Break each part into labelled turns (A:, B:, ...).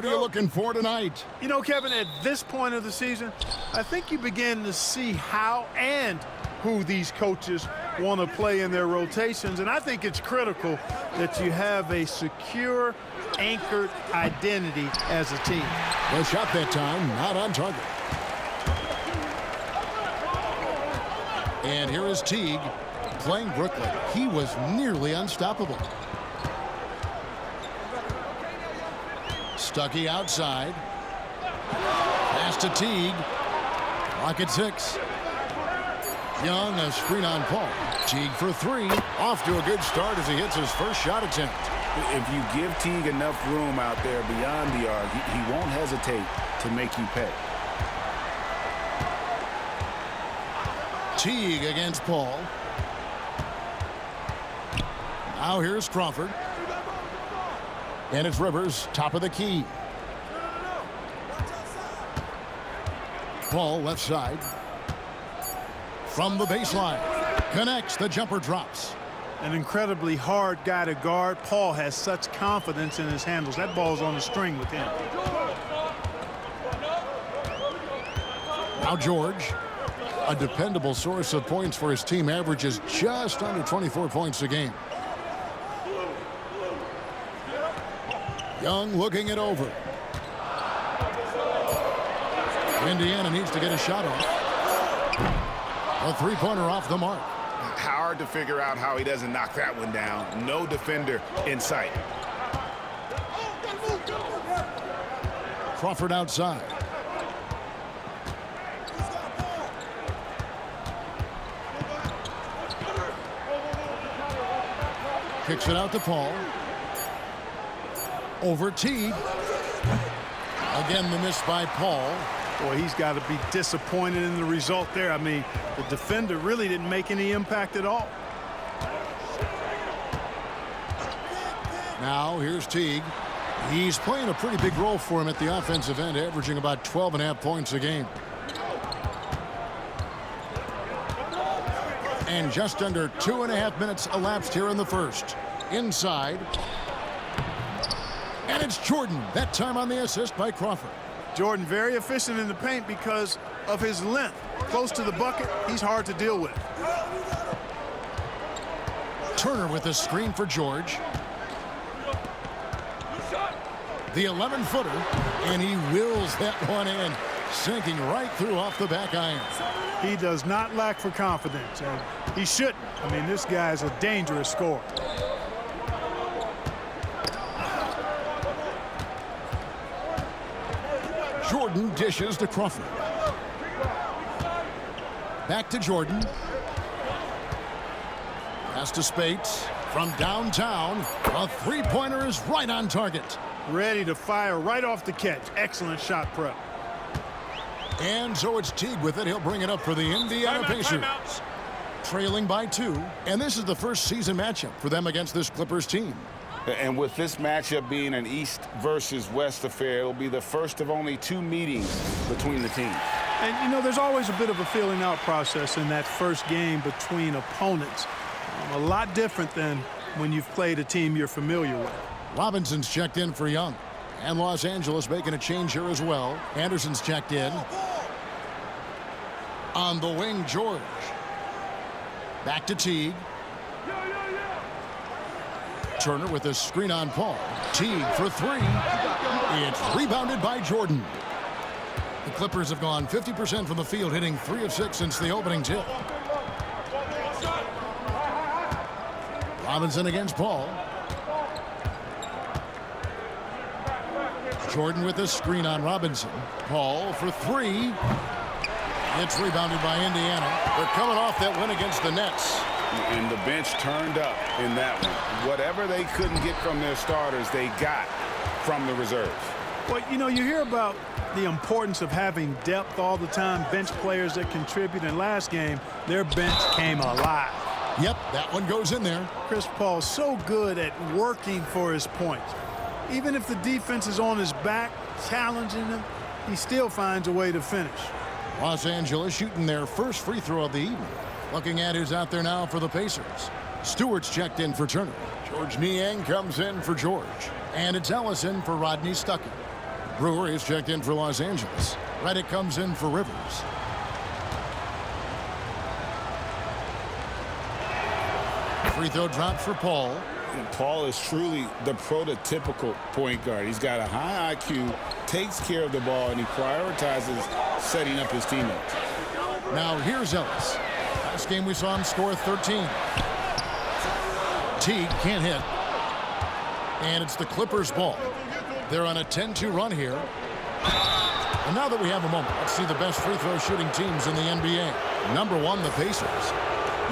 A: What are you looking for tonight?
B: You know, Kevin, at this point of the season, I think you begin to see how and who these coaches want to play in their rotations. And I think it's critical that you have a secure, anchored identity as a team.
A: The shot that time, not on target. And here is Teague playing Brooklyn. He was nearly unstoppable. Stuckey outside. Pass to Teague. Rocket 6. Young, a screen on Paul. Teague for 3. Off to a good start as he hits his first shot attempt.
C: If you give Teague enough room out there beyond the arc, he won't hesitate to make you pay.
A: Teague against Paul. Now here's Crawford. And it's Rivers, top of the key. Paul left side. From the baseline. Connects, the jumper drops.
B: An incredibly hard guy to guard. Paul has such confidence in his handles. That ball's on the string with him.
A: Now George. A dependable source of points for his team, averages just under 24 points a game. Young looking it over. Indiana needs to get a shot off. A three-pointer off the mark.
C: Hard to figure out how he doesn't knock that one down. No defender in sight.
A: Crawford outside. Kicks it out to Paul. Over Teague. Again, the miss by Paul.
B: Boy, he's got to be disappointed in the result there. I mean, the defender really didn't make any impact at all.
A: Now, here's Teague. He's playing a pretty big role for him at the offensive end, averaging about 12.5 points a game. And just under 2.5 minutes elapsed here in the first. Inside. And it's Jordan, that time on the assist by Crawford.
B: Jordan very efficient in the paint because of his length. Close to the bucket, he's hard to deal with.
A: Turner with a screen for George. The 11-footer, and he wills that one in, sinking right through off the back iron.
B: He does not lack for confidence, and he shouldn't. I mean, this guy's a dangerous scorer.
A: Jordan dishes to Crawford. Back to Jordan. Pass to Spates from downtown. A three-pointer is right on target.
B: Ready to fire right off the catch. Excellent shot prep.
A: And so it's Teague with it. He'll bring it up for the Indiana Pacers. Trailing by 2. And this is the first season matchup for them against this Clippers team.
C: And with this matchup being an East versus West affair, it'll be the first of only 2 meetings between the teams.
B: And, you know, there's always a bit of a feeling out process in that first game between opponents. A lot different than when you've played a team you're familiar with.
A: Robinson's checked in for Young. And Los Angeles making a change here as well. Anderson's checked in. On the wing, George. Back to Teague. Turner with a screen on Paul. Teague for 3. It's rebounded by Jordan. The Clippers have gone 50% from the field, hitting 3 of 6 since the opening tip. Robinson against Paul. Jordan with a screen on Robinson. Paul for 3. It's rebounded by Indiana. They're coming off that win against the Nets.
C: And the bench turned up in that one. Whatever they couldn't get from their starters, they got from the reserves.
B: Well, you know, you hear about the importance of having depth all the time, bench players that contribute. In last game, their bench came alive.
A: Yep, that one goes in there.
B: Chris Paul's so good at working for his points. Even if the defense is on his back, challenging him, he still finds a way to finish.
A: Los Angeles shooting their first free throw of the evening. Looking at who's out there now for the Pacers. Stewart's checked in for Turner. George Niang comes in for George. And it's Ellison for Rodney Stuckey. Brewer is checked in for Los Angeles. Reddick comes in for Rivers. Free throw dropped for Paul.
C: And Paul is truly the prototypical point guard. He's got a high IQ, takes care of the ball, and he prioritizes setting up his teammates.
A: Now here's Ellis. Last game we saw him score 13. Teague can't hit. And it's the Clippers' ball. They're on a 10-2 run here. And now that we have a moment, let's see the best free throw shooting teams in the NBA. Number 1, the Pacers.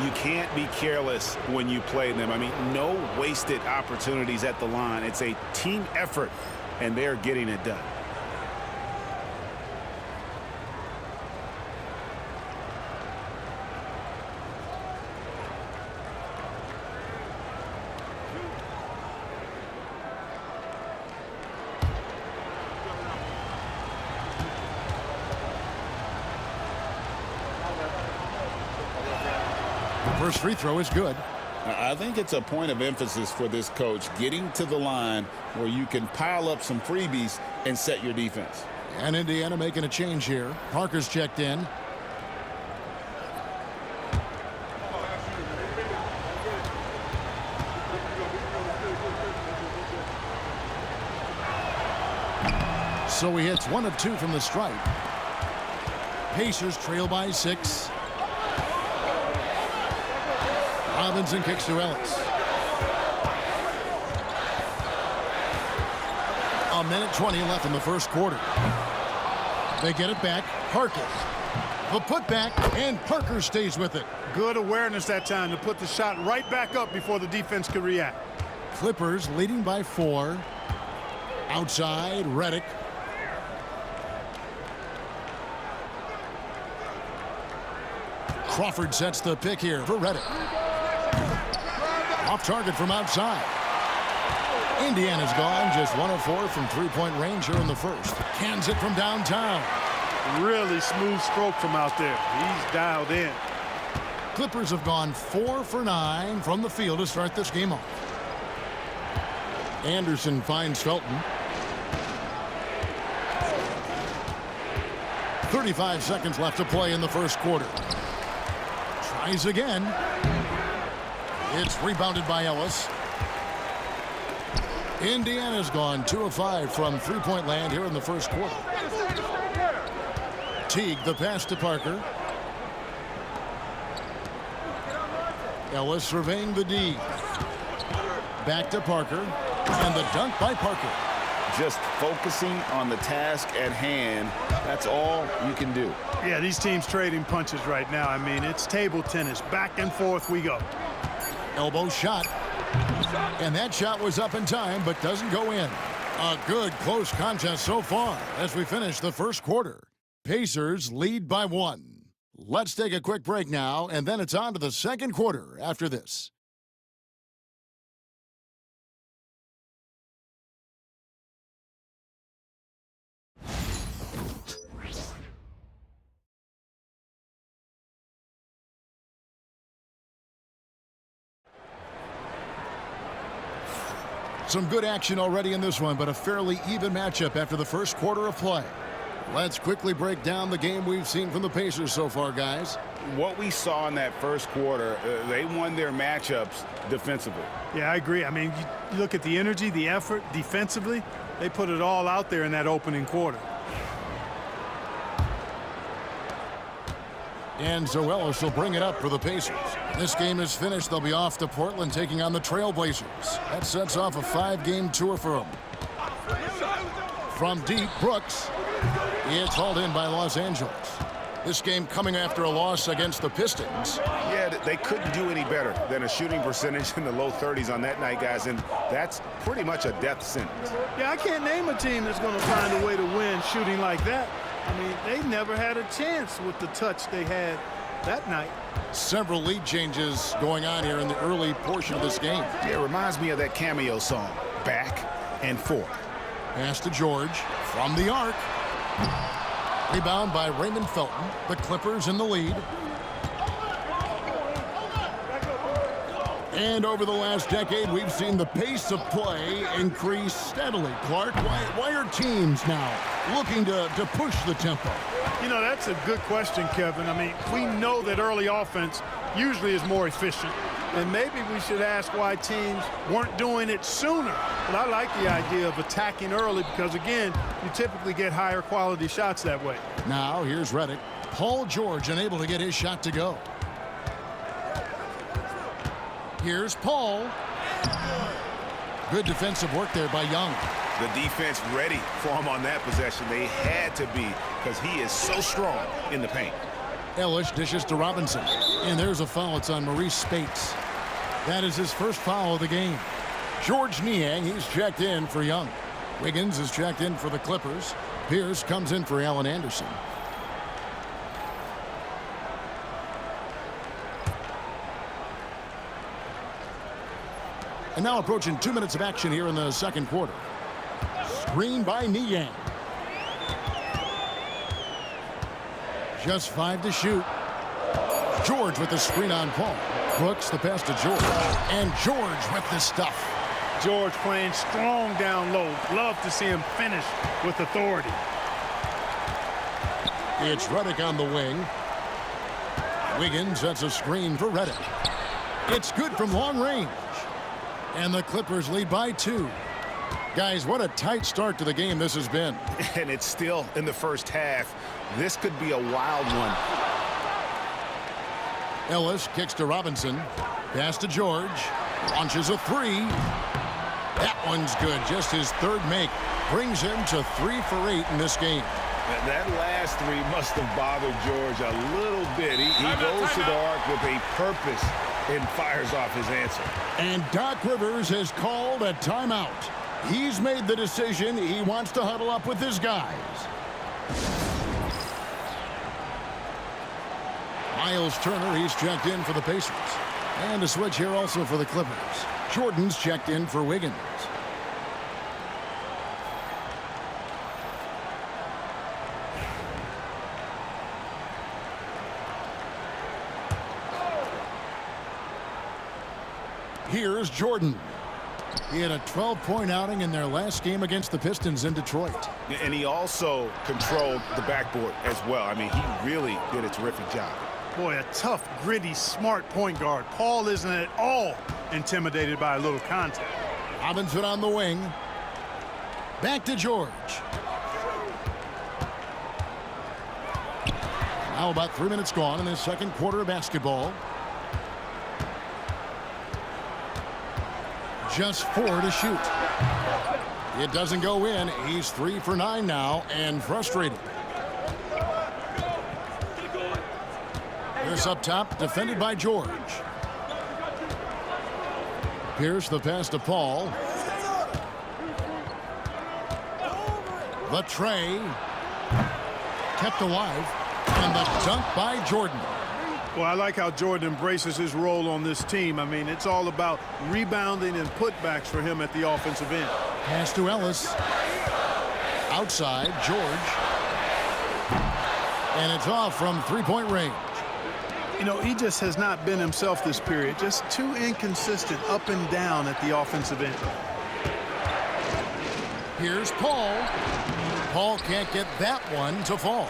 C: You can't be careless when you play them. I mean, no wasted opportunities at the line. It's a team effort, and they're getting it done.
A: First free throw is good.
C: I think it's a point of emphasis for this coach, getting to the line where you can pile up some freebies and set your defense.
A: And Indiana making a change here. Parker's checked in. So he hits 1 of 2 from the stripe. Pacers trail by 6. Robinson kicks to Ellis. A minute 20 left in the first quarter. They get it back. Parker. The putback, and Parker stays with it.
B: Good awareness that time to put the shot right back up before the defense could react.
A: Clippers leading by 4. Outside, Reddick. Crawford sets the pick here for Reddick. Off target from outside. Indiana's gone just 1 of 4 from three-point range here in the first. Cans it from downtown.
B: Really smooth stroke from out there. He's dialed in.
A: Clippers have gone 4 for 9 from the field to start this game off. Anderson finds Felton. 35 seconds left to play in the first quarter. Tries again. It's rebounded by Ellis. Indiana's gone 2 of 5 from three-point land here in the first quarter. Teague, the pass to Parker. Ellis surveying the D. Back to Parker. And the dunk by Parker.
C: Just focusing on the task at hand. That's all you can do.
B: Yeah, these teams trading punches right now. I mean, it's table tennis. Back and forth we go.
A: Elbow shot. And that shot was up in time, but doesn't go in. A good close contest so far as we finish the first quarter. Pacers lead by 1. Let's take a quick break now, and then it's on to the second quarter after this. Some good action already in this one, but a fairly even matchup after the first quarter of play. Let's quickly break down the game we've seen from the Pacers so far, guys.
C: What we saw in that first quarter, they won their matchups defensively.
B: Yeah, I agree. I mean, you look at the energy, the effort defensively, they put it all out there in that opening quarter.
A: And Ellis will bring it up for the Pacers. This game is finished. They'll be off to Portland taking on the Trailblazers. That sets off a 5-game tour for them. From deep, Brooks. It's hauled in by Los Angeles. This game coming after a loss against the Pistons.
C: Yeah, they couldn't do any better than a shooting percentage in the low 30s on that night, guys, and that's pretty much a death sentence.
B: Yeah, I can't name a team that's going to find a way to win shooting like that. I mean, they never had a chance with the touch they had that night.
A: Several lead changes going on here in the early portion of this game.
C: Yeah, it reminds me of that Cameo song, Back and Forth.
A: Pass to George from the arc. Rebound by Raymond Felton. The Clippers in the lead. And over the last decade, we've seen the pace of play increase steadily. Clark, why are teams now looking to push the tempo?
B: You know, that's a good question, Kevin. I mean, we know that early offense usually is more efficient. And maybe we should ask why teams weren't doing it sooner. But I like the idea of attacking early because, again, you typically get higher quality shots that way.
A: Now, here's Redick. Paul George unable to get his shot to go. Here's Paul. Good defensive work there by Young.
D: The defense ready for him on that possession. They had to be because he is so strong in the paint.
A: Ellis dishes to Robinson. And there's a foul. It's on Maurice Spates. That is his first foul of the game. George Niang, he's checked in for Young. Wiggins is checked in for the Clippers. Pierce comes in for Allen Anderson. And now approaching 2 minutes of action here in the second quarter. Screen by Niang. Just 5 to shoot. George with the screen on Paul. Brooks the pass to George. And George with the stuff.
B: George playing strong down low. Love to see him finish with authority.
A: It's Redick on the wing. Wiggins sets a screen for Redick. It's good from long range. And the Clippers lead by 2. Guys, what a tight start to the game this has been.
D: And it's still in the first half. This could be a wild one.
A: Ellis kicks to Robinson. Pass to George. Launches a 3. That one's good. Just his third make. Brings him to 3 for 8 in this game.
D: That last 3 must have bothered George a little bit. He goes to the arc with a purpose and fires off his answer.
A: And Doc Rivers has called a timeout. He's made the decision. He wants to huddle up with his guys. Miles Turner, he's checked in for the Pacers. And a switch here also for the Clippers. Jordan's checked in for Wiggins. Here's Jordan. He had a 12-point outing in their last game against the Pistons in Detroit.
D: And he also controlled the backboard as well. I mean, he really did a terrific job.
B: Boy, a tough, gritty, smart point guard. Paul isn't at all intimidated by a little contact.
A: Robinson on the wing. Back to George. Now about 3 minutes gone in the second quarter of basketball. Just 4 to shoot. It doesn't go in. He's 3 for 9 now and frustrated. Pierce up top, defended by George. Pierce the pass to Paul. The tray. Kept alive. And the dunk by Jordan.
B: Well, I like how Jordan embraces his role on this team. I mean, it's all about rebounding and putbacks for him at the offensive end.
A: Pass to Ellis. Outside, George. And it's off from three-point range.
B: You know, he just has not been himself this period. Just too inconsistent up and down at the offensive end.
A: Here's Paul. Paul can't get that one to fall.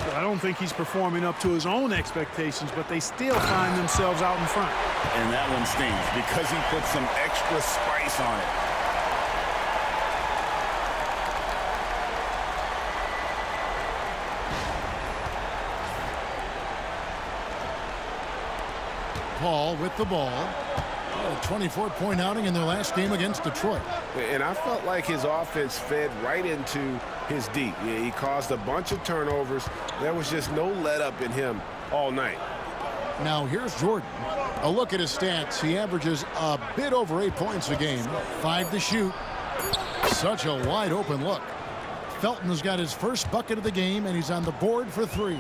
B: Well, I don't think he's performing up to his own expectations, but they still find themselves out in front.
C: And that one stings because he put some extra spice on it.
A: Paul with the ball. A 24-point outing in their last game against Detroit.
D: And I felt like his offense fed right into his D. Yeah, he caused a bunch of turnovers. There was just no let-up in him all night.
A: Now here's Jordan. A look at his stats. He averages a bit over 8 points a game. 5 to shoot. Such a wide open look. Felton's got his first bucket of the game, and he's on the board for 3.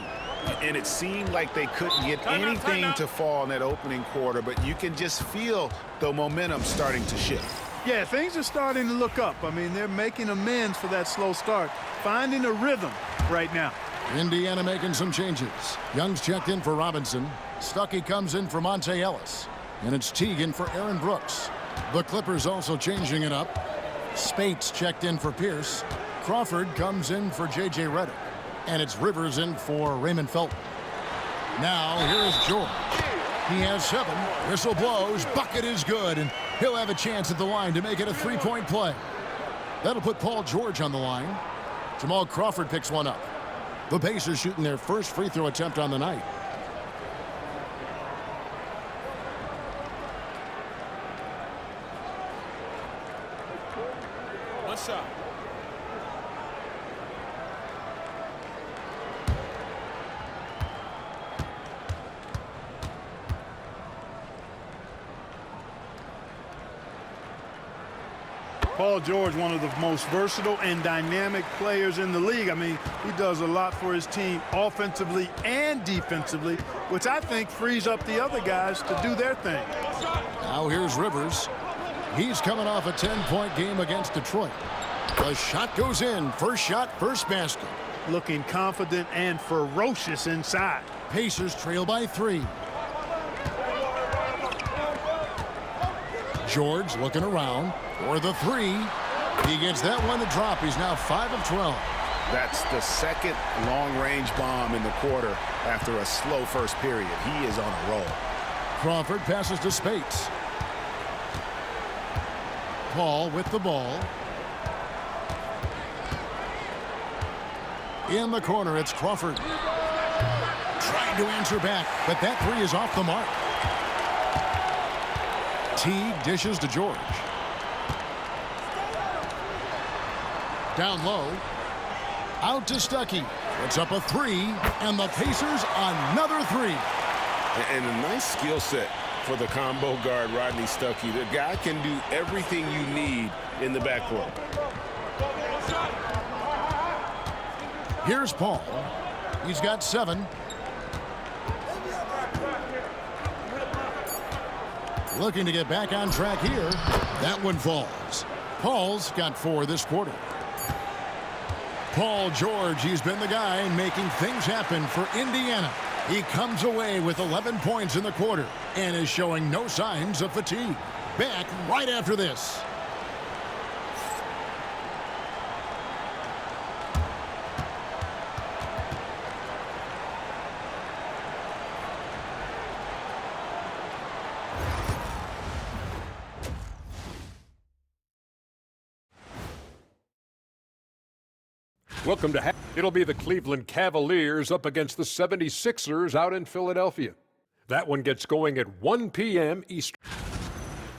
D: And it seemed like they couldn't get anything to fall in that opening quarter, but you can just feel the momentum starting to shift.
B: Yeah, things are starting to look up. I mean, they're making amends for that slow start, finding a rhythm right now.
A: Indiana making some changes. Young's checked in for Robinson. Stuckey comes in for Monte Ellis. And it's Teagan for Aaron Brooks. The Clippers also changing it up. Spates checked in for Pierce. Crawford comes in for J.J. Redick. And it's Rivers in for Raymond Felton. Now here's George. He has 7. Whistle blows. Bucket is good. And he'll have a chance at the line to make it a 3-point play. That'll put Paul George on the line. Jamal Crawford picks one up. The Pacers shooting their first free throw attempt on the night.
E: One shot.
B: Paul George, one of the most versatile and dynamic players in the league. I mean, he does a lot for his team offensively and defensively, which I think frees up the other guys to do their thing.
A: Now here's Rivers. He's coming off a 10-point game against Detroit. The shot goes in. First shot, first basket.
B: Looking confident and ferocious inside.
A: Pacers trail by 3. George looking around for the 3. He gets that one to drop. He's now 5 of 12.
D: That's the second long-range bomb in the quarter after a slow first period. He is on a roll.
A: Crawford passes to Spates. Paul with the ball. In the corner, it's Crawford. Trying to answer back, but that 3 is off the mark. Teague dishes to George. Down low. Out to Stuckey. Puts up a 3, and the Pacers another 3.
C: And a nice skill set for the combo guard, Rodney Stuckey. The guy can do everything you need in the backcourt.
A: Here's Paul. He's got 7. Looking to get back on track here. That one falls. Paul's got 4 this quarter. Paul George, he's been the guy making things happen for Indiana. He comes away with 11 points in the quarter and is showing no signs of fatigue. Back right after this.
E: Welcome to It'll be the Cleveland Cavaliers up against the 76ers out in Philadelphia. That one gets going at 1 p.m. Eastern.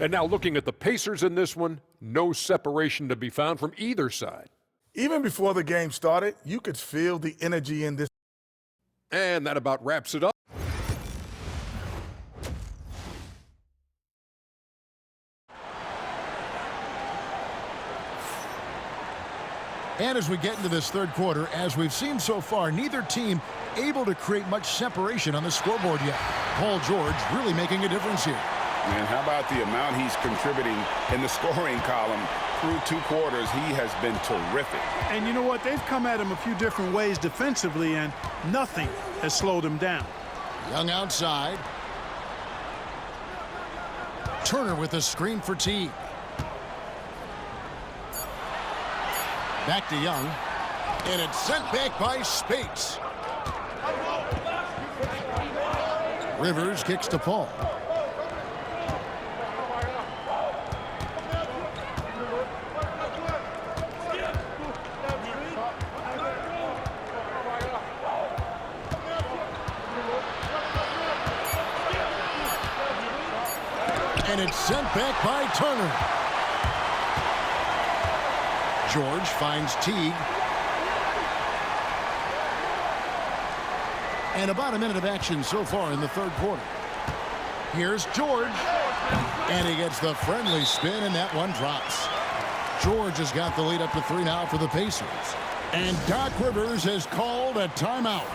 E: And now looking at the Pacers in this one, no separation to be found from either side.
F: Even before the game started, you could feel the energy in this.
E: And that about wraps it up.
A: And as we get into this third quarter, as we've seen so far, neither team able to create much separation on the scoreboard yet. Paul George really making a difference here.
C: And how about the amount he's contributing in the scoring column through 2 quarters? He has been terrific.
B: And you know what? They've come at him a few different ways defensively, and nothing has slowed him down.
A: Young outside. Turner with a screen for Teague. Back to Young. And it's sent back by Spates. Rivers kicks to Paul. And it's sent back by Turner. George finds Teague. And about a minute of action so far in the third quarter. Here's George. And he gets the friendly spin, and that one drops. George has got the lead up to 3 now for the Pacers. And Doc Rivers has called a timeout.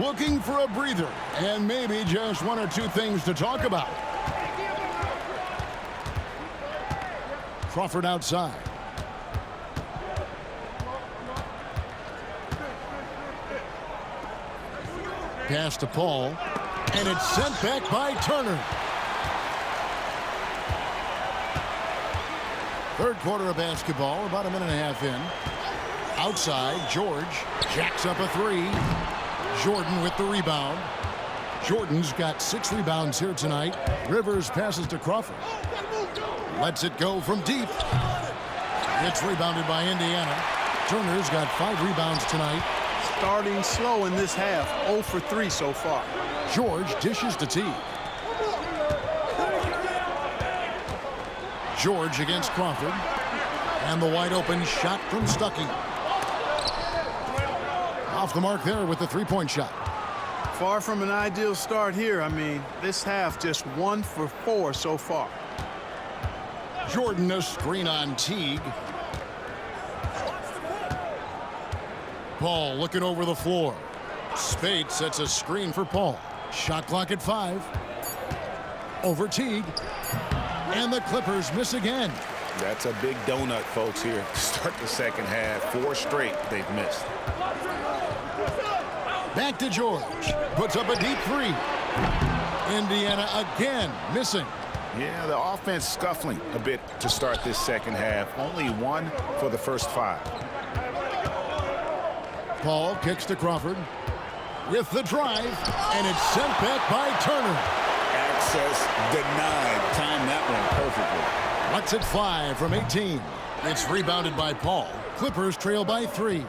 A: Looking for a breather and maybe just 1 or 2 things to talk about. Crawford outside. Pass to Paul, and it's sent back by Turner. Third quarter of basketball, about a minute and a half in. Outside, George jacks up a three. Jordan with the rebound. Jordan's got 6 rebounds here tonight. Rivers passes to Crawford. Lets it go from deep. It's rebounded by Indiana. Turner's got 5 rebounds tonight.
B: Starting slow in this half, 0 for 3 so far.
A: George dishes to Teague. George against Crawford. And the wide open shot from Stuckey. Off the mark there with the three-point shot.
B: Far from an ideal start here. I mean, this half just 1 for 4 so far.
A: Jordan a screen on Teague. Paul looking over the floor. Spate sets a screen for Paul. Shot clock at 5. Over Teague. And the Clippers miss again.
C: That's a big donut, folks, here to start the second half. 4 straight they've missed.
A: Back to George. Puts up a deep 3. Indiana again missing.
C: Yeah, the offense scuffling a bit to start this second half. Only 1 for the first 5.
A: Paul kicks to Crawford with the drive, and it's sent back by Turner.
C: Access denied. Timed that one perfectly.
A: Lets it fly from 18. It's rebounded by Paul. Clippers trail by 3.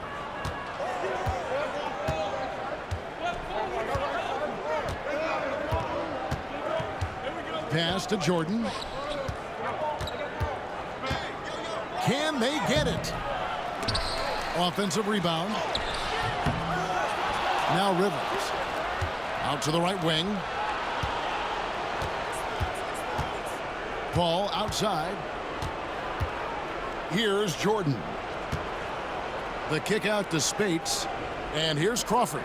A: Pass to Jordan. Can they get it? Offensive rebound. Now Rivers. Out to the right wing. Paul outside. Here's Jordan. The kick out to Spates. And here's Crawford.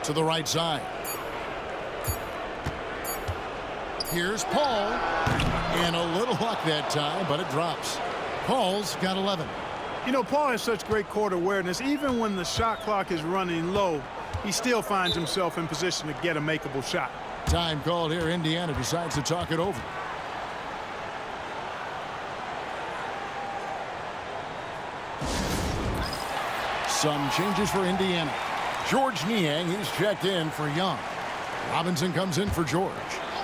A: To the right side. Here's Paul. And a little luck that time, but it drops. Paul's got 11.
B: You know, Paul has such great court awareness. Even when the shot clock is running low, he still finds himself in position to get a makeable shot.
A: Time called here. Indiana decides to talk it over. Some changes for Indiana. George Niang, he's checked in for Young. Robinson comes in for George.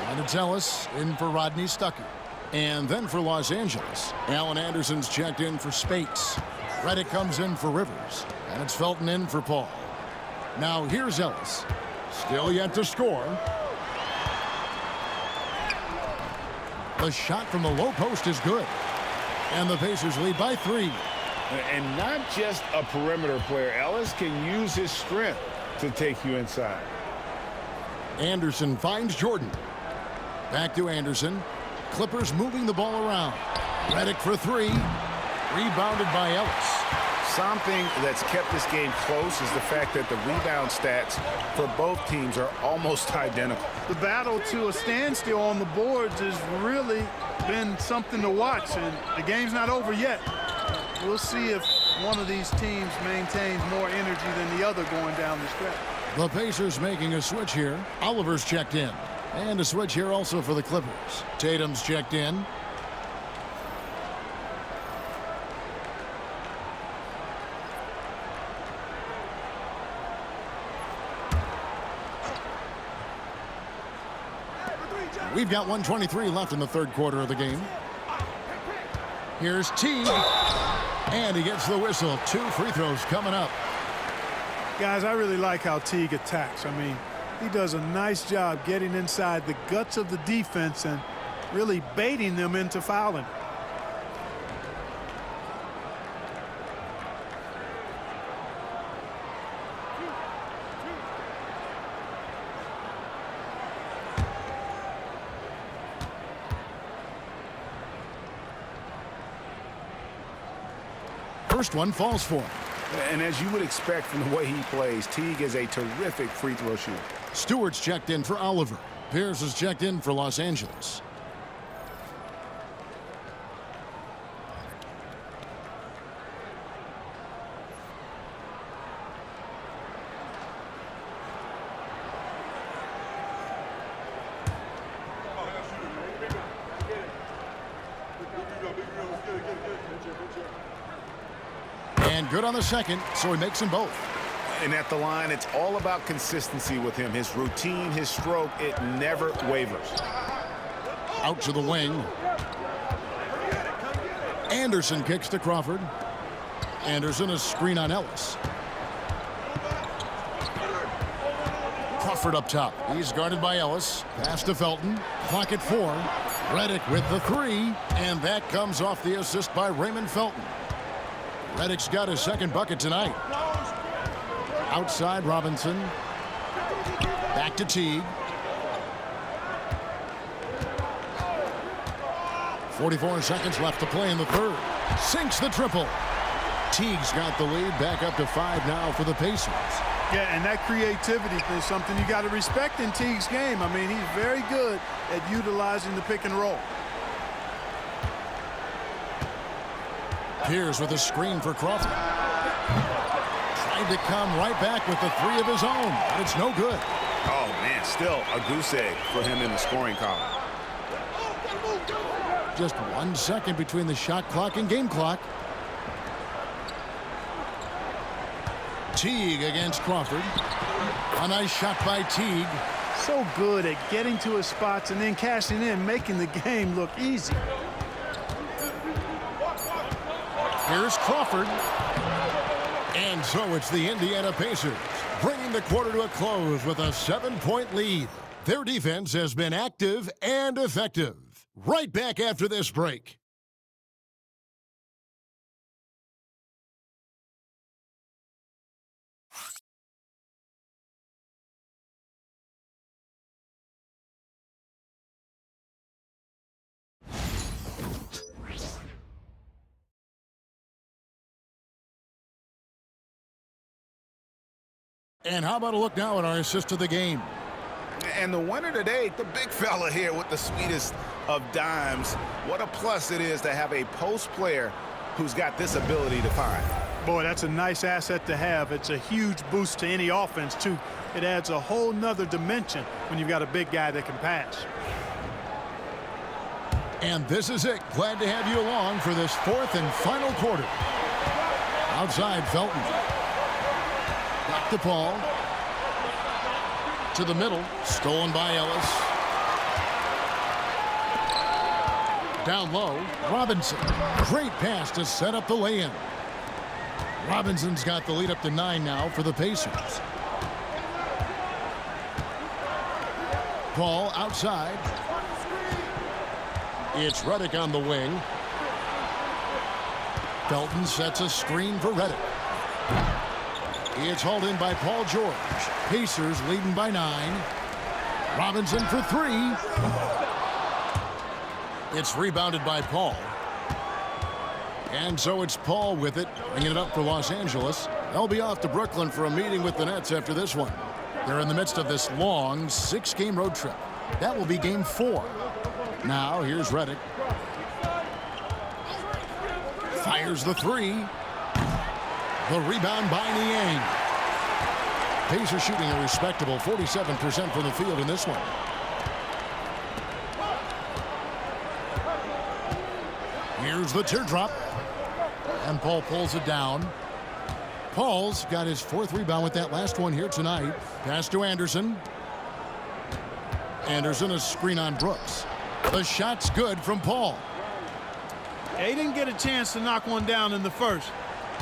A: And it's Ellis in for Rodney Stuckey. And then for Los Angeles, Alan Anderson's checked in for Spates. Redick comes in for Rivers. And it's Felton in for Paul. Now here's Ellis. Still yet to score. The shot from the low post is good. And the Pacers lead by 3.
C: And not just a perimeter player. Ellis can use his strength to take you inside.
A: Anderson finds Jordan. Back to Anderson. Clippers moving the ball around. Redick for 3. Rebounded by Ellis.
C: Something that's kept this game close is the fact that the rebound stats for both teams are almost identical.
B: The battle to a standstill on the boards has really been something to watch, and the game's not over yet. We'll see if one of these teams maintains more energy than the other going down the stretch.
A: The Pacers making a switch here. Oliver's checked in. And a switch here also for the Clippers. Tatum's checked in. We've got 1:23 left in the third quarter of the game. Here's Teague. And he gets the whistle. 2 free throws coming up.
B: Guys, I really like how Teague attacks. I mean, he does a nice job getting inside the guts of the defense and really baiting them into fouling.
A: First one falls for him.
C: And as you would expect from the way he plays, Teague is a terrific free throw shooter.
A: Stewart's checked in for Oliver. Pierce is checked in for Los Angeles. And good on the second, so he makes them both.
D: And at the line, it's all about consistency with him. His routine, his stroke, it never wavers.
A: Out to the wing. Anderson kicks to Crawford. Anderson, a screen on Ellis. Crawford up top. He's guarded by Ellis. Pass to Felton. Clock at 4. Redick with the 3. And that comes off the assist by Raymond Felton. Redick's got his second bucket tonight. Outside Robinson. Back to Teague. 44 seconds left to play in the third. Sinks the triple. Teague's got the lead. Back up to 5 now for the Pacers.
B: Yeah, and that creativity is something you got to respect in Teague's game. I mean, he's very good at utilizing the pick and roll.
A: Pierce with a screen for Crawford. Trying to come right back with the 3 of his own, but it's no good.
D: Oh, man, still a goose egg for him in the scoring column.
A: Just 1 second between the shot clock and game clock. Teague against Crawford. A nice shot by Teague.
B: So good at getting to his spots and then cashing in, making the game look easy.
A: Here's Crawford. And so it's the Indiana Pacers, bringing the quarter to a close with a 7-point lead. Their defense has been active and effective. Right back after this break. And how about a look now at our assist of the game?
D: And the winner today, the big fella here with the sweetest of dimes. What a plus it is to have a post player who's got this ability to find.
B: Boy, that's a nice asset to have. It's a huge boost to any offense, too. It adds a whole nother dimension when you've got a big guy that can pass.
A: And this is it. Glad to have you along for this 4th and final quarter. Outside, Felton. Back to Paul. To the middle. Stolen by Ellis. Down low. Robinson. Great pass to set up the lay-in. Robinson's got the lead up to 9 now for the Pacers. Paul outside. It's Redick on the wing. Felton sets a screen for Redick. It's hauled in by Paul George. Pacers leading by 9. Robinson for 3. It's rebounded by Paul. And so it's Paul with it, bringing it up for Los Angeles. They'll be off to Brooklyn for a meeting with the Nets after this one. They're in the midst of this long 6-game road trip. That will be game 4. Now, here's Redick. Fires the 3. The rebound by Niang. Pacers shooting a respectable 47% from the field in this one. Here's the teardrop. And Paul pulls it down. Paul's got his 4th rebound with that last one here tonight. Pass to Anderson. Anderson, a screen on Brooks. The shot's good from Paul.
B: He didn't get a chance to knock one down in the first,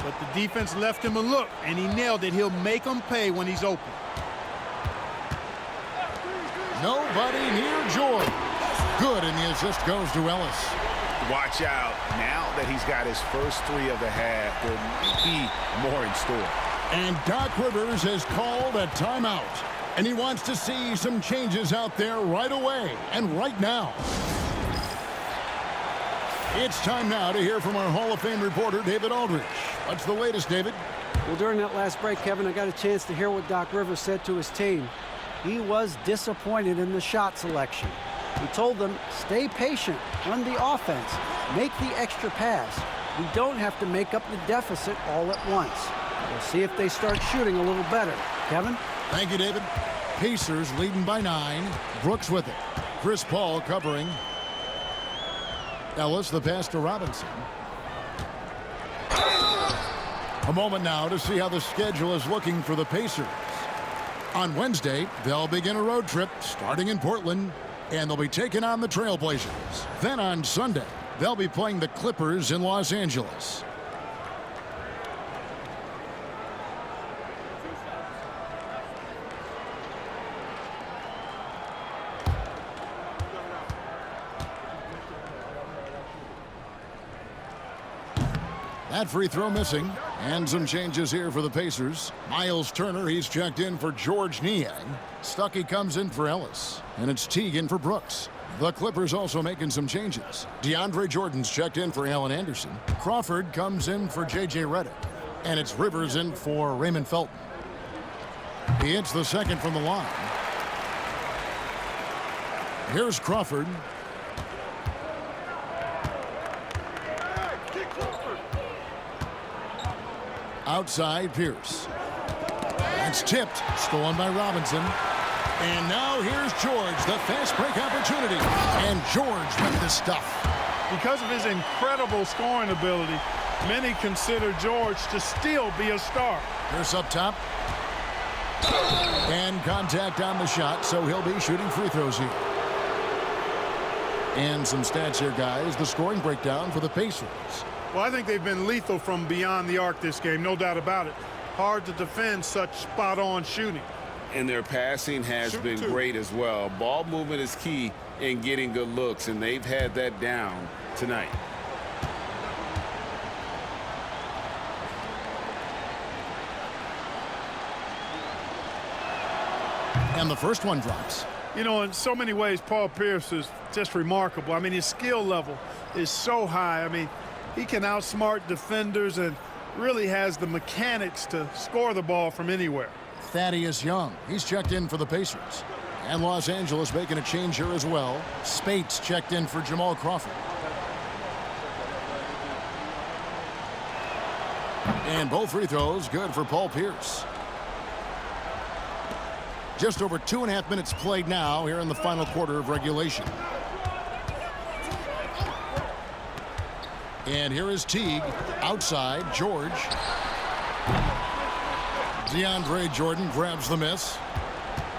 B: but the defense left him a look, and he nailed it. He'll make them pay when he's open.
A: Nobody near George. Good, and the assist goes to Ellis.
D: Watch out. Now that he's got his first 3 of the half, there might be more in store.
A: And Doc Rivers has called a timeout. And he wants to see some changes out there right away and right now. It's time now to hear from our Hall of Fame reporter, David Aldridge. What's the latest, David?
G: Well, during that last break, Kevin, I got a chance to hear what Doc Rivers said to his team. He was disappointed in the shot selection. He told them, stay patient, run the offense, make the extra pass. We don't have to make up the deficit all at once. We'll see if they start shooting a little better. Kevin?
A: Thank you, David. Pacers leading by 9. Brooks with it. Chris Paul covering. Ellis, the pass to Robinson. A moment now to see how the schedule is looking for the Pacers. On Wednesday, they'll begin a road trip starting in Portland, and they'll be taking on the Trailblazers. Then on Sunday, they'll be playing the Clippers in Los Angeles. That free throw missing. And some changes here for the Pacers. Miles Turner, he's checked in for George Niang. Stuckey comes in for Ellis. And it's Teague in for Brooks. The Clippers also making some changes. DeAndre Jordan's checked in for Allen Anderson. Crawford comes in for J.J. Redick. And it's Rivers in for Raymond Felton. He hits the second from the line. Here's Crawford. Outside, Pierce. That's tipped. Stolen by Robinson. And now here's George, the fast break opportunity. And George with the stuff.
B: Because of his incredible scoring ability, many consider George to still be a star.
A: Pierce up top. And contact on the shot, so he'll be shooting free throws here. And some stats here, guys. The scoring breakdown for the Pacers.
B: Well, I think they've been lethal from beyond the arc this game, no doubt about it. Hard to defend such spot-on shooting.
C: And their passing has been great as well. Ball movement is key in getting good looks, and they've had that down tonight.
A: And the first one drops.
B: You know, in so many ways, Paul Pierce is just remarkable. I mean, his skill level is so high. I mean, he can outsmart defenders and really has the mechanics to score the ball from anywhere.
A: Thaddeus Young, he's checked in for the Pacers. And Los Angeles making a change here as well. Spates checked in for Jamal Crawford. And both free throws good for Paul Pierce. Just over 2.5 minutes played now here in the final quarter of regulation. And here is Teague. Outside, George. DeAndre Jordan grabs the miss.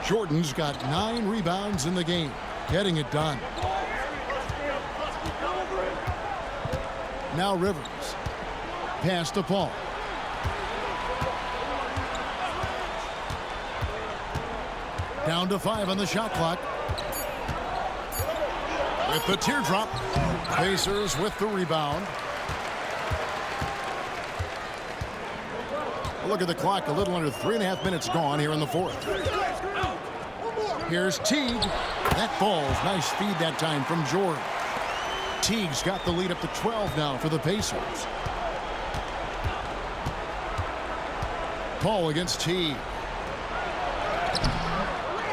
A: Jordan's got 9 rebounds in the game, getting it done. Now Rivers. Pass to Paul. Down to 5 on the shot clock. With the teardrop. Pacers with the rebound. Look at the clock. A little under 3.5 minutes gone here in the fourth. Here's Teague. That falls. Nice feed that time from George. Teague's got the lead up to 12 now for the Pacers. Paul against Teague.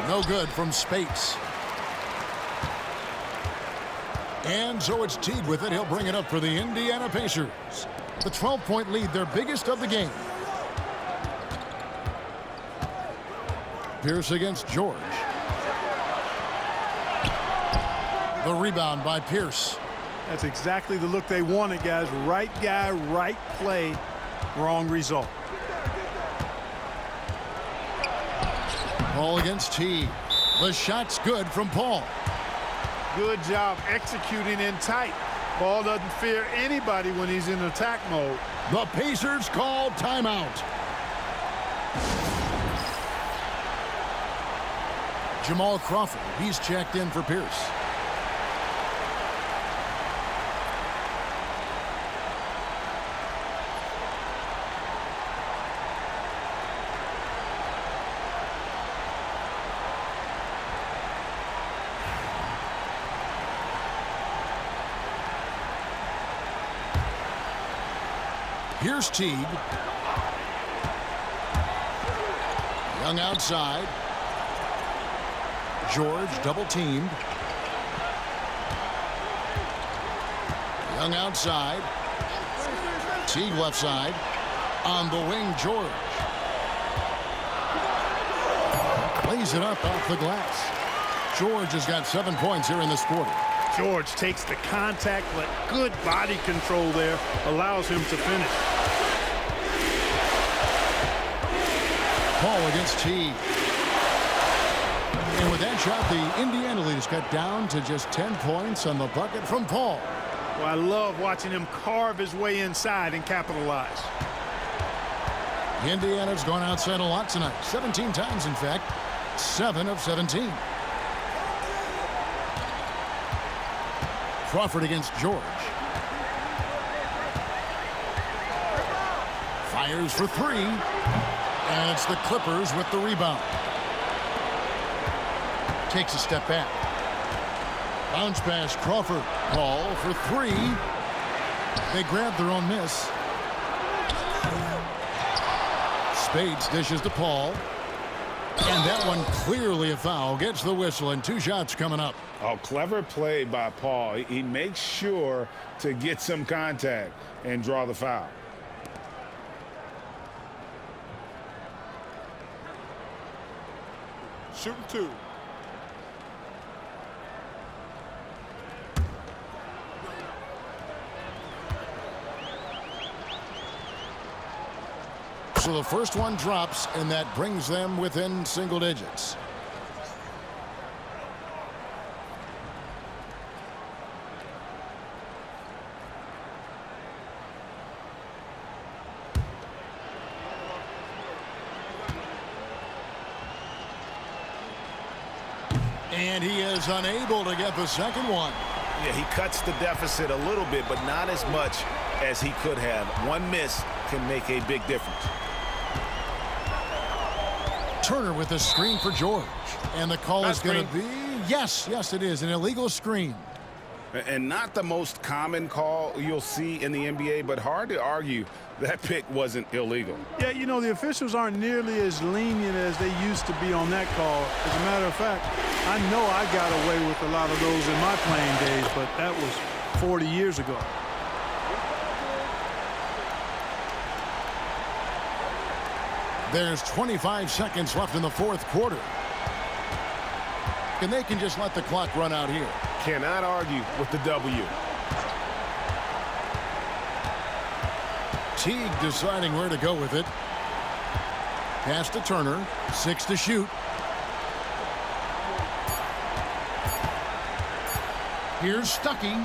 A: No good from Spates. And so it's Teague with it. He'll bring it up for the Indiana Pacers. The 12-point lead, their biggest of the game. Pierce against George. The rebound by Pierce.
B: That's exactly the look they wanted, guys. Right guy, right play, wrong result.
A: Paul against Teague. The shot's good from Paul.
B: Good job executing in tight. Ball doesn't fear anybody when he's in attack mode.
A: The Pacers call timeout. Jamal Crawford, he's checked in for Pierce. Here's Teague. Young outside. George double teamed. Young outside. Teague left side. On the wing, George. Lays it up off the glass. George has got 7 points here in this quarter.
B: George takes the contact, but good body control there allows him to finish.
A: Paul against Teague. And with that shot, the Indiana lead is cut down to just 10 points on the bucket from Paul.
B: Well, I love watching him carve his way inside and capitalize.
A: Indiana's gone outside a lot tonight. 17 times, in fact. 7 of 17. Crawford against George. Fires for 3. And it's the Clippers with the rebound. Takes a step back. Bounce pass, Crawford. Paul for 3. They grab their own miss. Spades dishes to Paul. And that one clearly a foul. Gets the whistle, and 2 shots coming up.
C: Oh, clever play by Paul. He makes sure to get some contact and draw the foul.
F: Shooting 2.
A: So the first one drops, and that brings them within single digits. And he is unable to get the second one.
D: Yeah, he cuts the deficit a little bit, but not as much as he could have. One miss can make a big difference.
A: Turner with a screen for George. And the call is going to be, yes, it is, an illegal screen.
C: And not the most common call you'll see in the NBA, but hard to argue that pick wasn't illegal.
B: Yeah, you know, the officials aren't nearly as lenient as they used to be on that call. As a matter of fact, I know I got away with a lot of those in my playing days, but that was 40 years ago.
A: There's 25 seconds left in the fourth quarter. And they can just let the clock run out here.
C: Cannot argue with the W.
A: Teague deciding where to go with it. Pass to Turner. 6 to shoot. Here's Stuckey.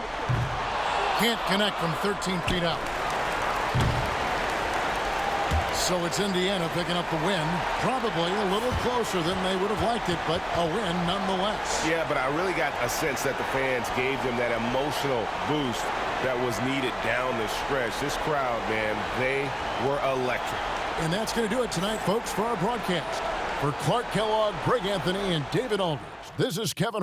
A: Can't connect from 13 feet out. So it's Indiana picking up the win. Probably a little closer than they would have liked it, but a win nonetheless.
C: Yeah, but I really got a sense that the fans gave them that emotional boost that was needed down the stretch. This crowd, man, they were electric.
A: And that's going to do it tonight, folks, for our broadcast. For Clark Kellogg, Greg Anthony, and David Aldridge, this is Kevin